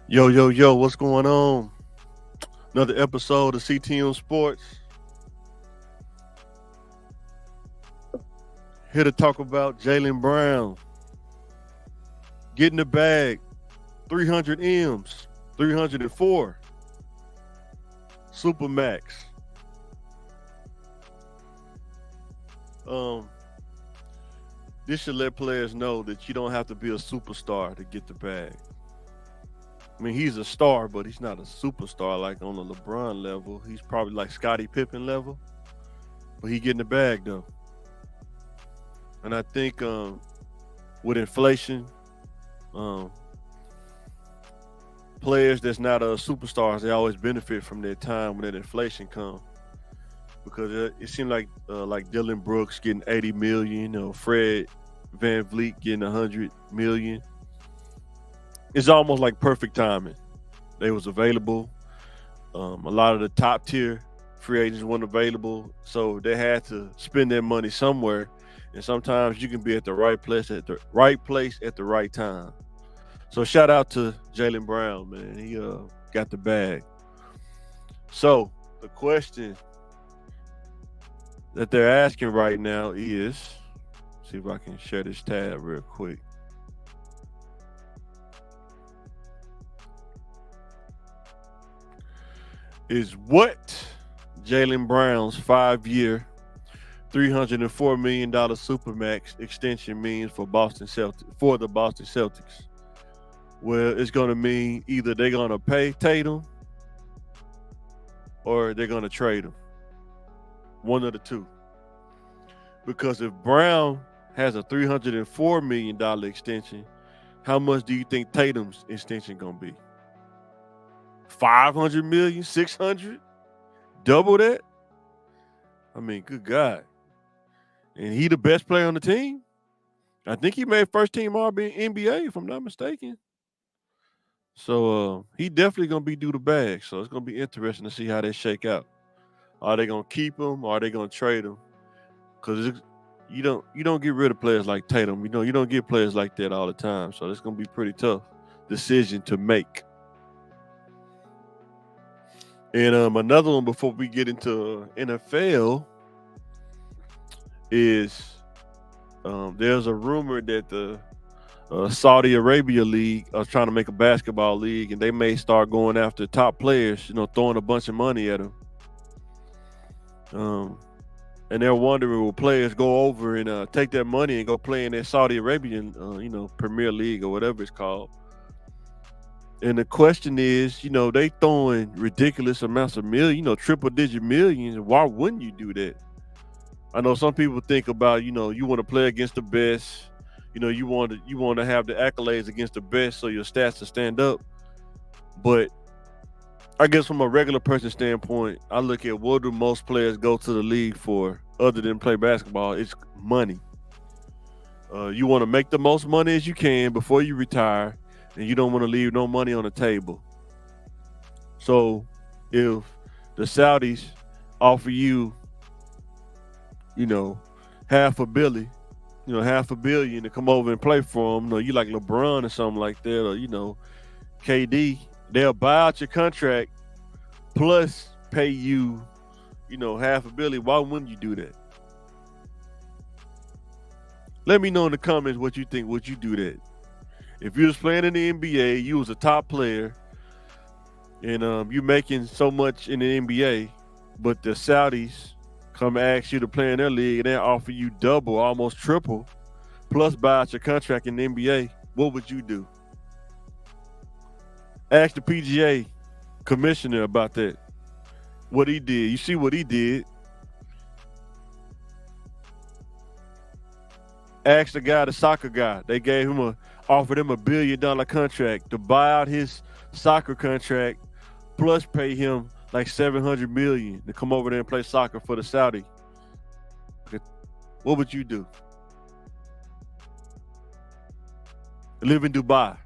Yo, yo, yo, what's going on? Another episode of CTM Sports. Here to talk about Jaylen Brown getting the bag, 300 M's, 304, Supermax. Um, this should let players know that you don't have to be a superstar to get the bag. I mean, he's a star, but he's not a superstar like on the LeBron level. He's probably like Scottie Pippen level, but he getting the bag though. And I think with inflation, um, players that's not superstars, they always benefit from their time when that inflation comes. Because it seemed like Dylan Brooks getting 80 million, or Fred Van Vliet getting 100 million. It's almost like perfect timing. They was available. A lot of the top tier free agents weren't available, so they had to spend their money somewhere. And sometimes you can be at the right place at the right place at the right time. So shout out to Jaylen Brown, man. He got the bag. So the question that they're asking right now is, see if I can share this tab real quick. Is what Jaylen Brown's 5-year, $304 million Supermax extension means for the Boston Celtics? Well, it's going to mean either they're going to pay Tatum or they're going to trade him. One of the two. Because if Brown has a $304 million extension, how much do you think Tatum's extension going to be? 500 million, 600, double that. I mean, good God. And he the best player on the team. I think he made first team All NBA, if I'm not mistaken. So he definitely gonna be due the bag. So it's gonna be interesting to see how they shake out. Are they gonna keep him or are they gonna trade him? Because you don't get rid of players like Tatum. You don't get players like that all the time. So it's gonna be pretty tough decision to make. And another one before we get into NFL is there's a rumor that the Saudi Arabia League are trying to make a basketball league, and they may start going after top players, throwing a bunch of money at them. And they're wondering, will players go over and take that money and go play in that Saudi Arabian, Premier League or whatever it's called? And the question is, they throwing ridiculous amounts of triple digit millions. Why wouldn't you do that? I know some people think about, you want to play against the best. You want to have the accolades against the best so your stats to stand up. But I guess from a regular person standpoint, I look at what do most players go to the league for other than play basketball? It's money. You want to make the most money as you can before you retire, and you don't want to leave no money on the table. So if the Saudis offer you, half a billion to come over and play for them, you like LeBron or something like that, or, KD, they'll buy out your contract plus pay you, half a billion. Why wouldn't you do that? Let me know in the comments what you think. Would you do that? If you was playing in the NBA, you was a top player, and you making so much in the NBA, but the Saudis come ask you to play in their league and they offer you double, almost triple, plus buy out your contract in the NBA, what would you do? Ask the PGA commissioner about that. What he did. You see what he did. Ask the soccer guy. They offered him $1 billion contract to buy out his soccer contract, plus pay him like $700 million to come over there and play soccer for the Saudi. What would you do? Live in Dubai,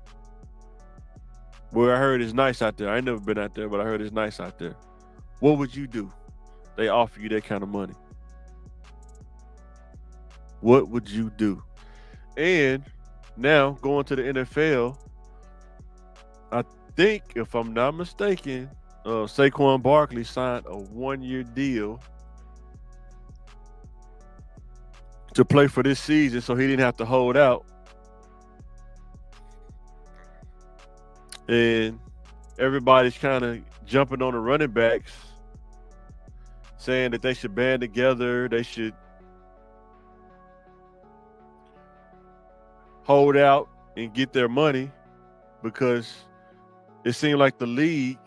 where I heard it's nice out there. I ain't never been out there, but I heard it's nice out there. What would you do? They offer you that kind of money. What would you do? And now going to the NFL, I think, if I'm not mistaken, Saquon Barkley signed a 1-year deal to play for this season, so he didn't have to hold out. And everybody's kind of jumping on the running backs, saying that they should band together, they should hold out and get their money, because it seemed like the league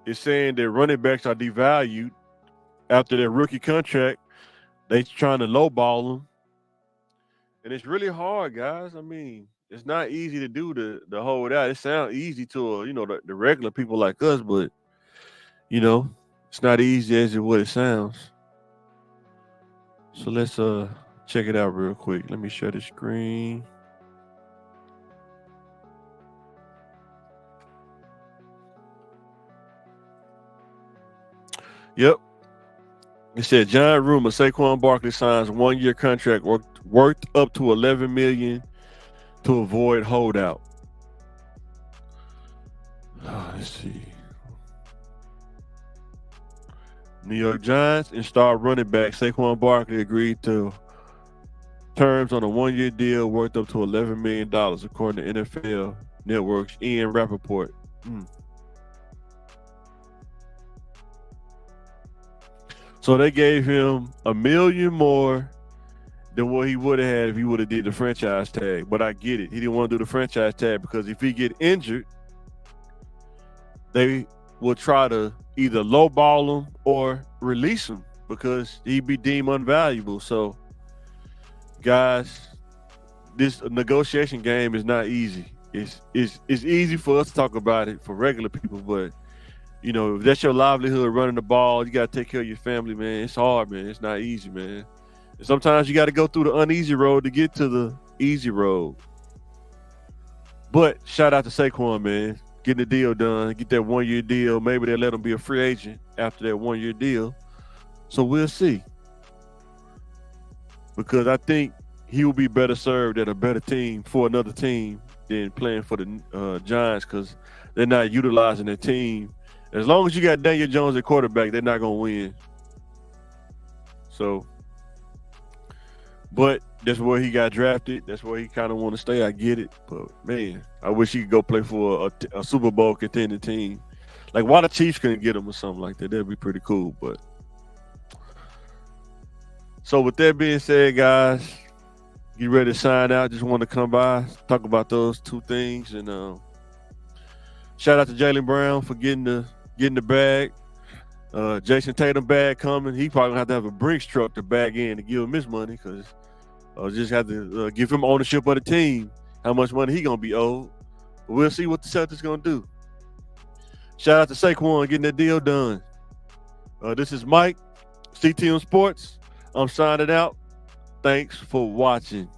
is saying that running backs are devalued after their rookie contract. They trying to lowball them, and it's really hard, guys. I mean, it's not easy to do the hold out. It sounds easy to the regular people like us, but it's not easy as what it sounds. So let's check it out real quick. Let me share the screen. Yep. It said giant rumor Saquon Barkley signs 1-year contract worth up to $11 million to avoid holdout. Let's see. New York Giants and star running back Saquon Barkley agreed to terms on a 1-year deal worth up to $11 million, according to NFL Network's Ian Rappaport. So they gave him $1 million more than what he would have had if he would have did the franchise tag. But I get it. He didn't want to do the franchise tag because if he get injured, they will try to either lowball him or release him because he'd be deemed unvaluable. So, guys, this negotiation game is not easy. It's easy for us to talk about it for regular people, but if that's your livelihood, running the ball, you got to take care of your family, man. It's hard, man. It's not easy, man. And sometimes you got to go through the uneasy road to get to the easy road. But shout out to Saquon, man. Getting the deal done, get that 1-year deal. Maybe they'll let him be a free agent after that 1-year deal. So we'll see. Because I think he will be better served at a better team for another team than playing for the Giants, because they're not utilizing their team. As long as you got Daniel Jones at quarterback, they're not going to win. So, but that's where he got drafted. That's where he kind of want to stay. I get it. But, man, I wish he could go play for a Super Bowl contending team. Like, why the Chiefs couldn't get him or something like that? That'd be pretty cool. But so with that being said, guys, get ready to sign out. Just want to come by, talk about those two things. And shout out to Jaylen Brown for getting the bag. Jason Tatum bag coming. He probably gonna have to have a Brinks truck to bag in to give him his money, because just have to give him ownership of the team. How much money he gonna be owed? But we'll see what the Celtics gonna do. Shout out to Saquon getting that deal done. This is Mike, CTM Sports. I'm signing out. Thanks for watching.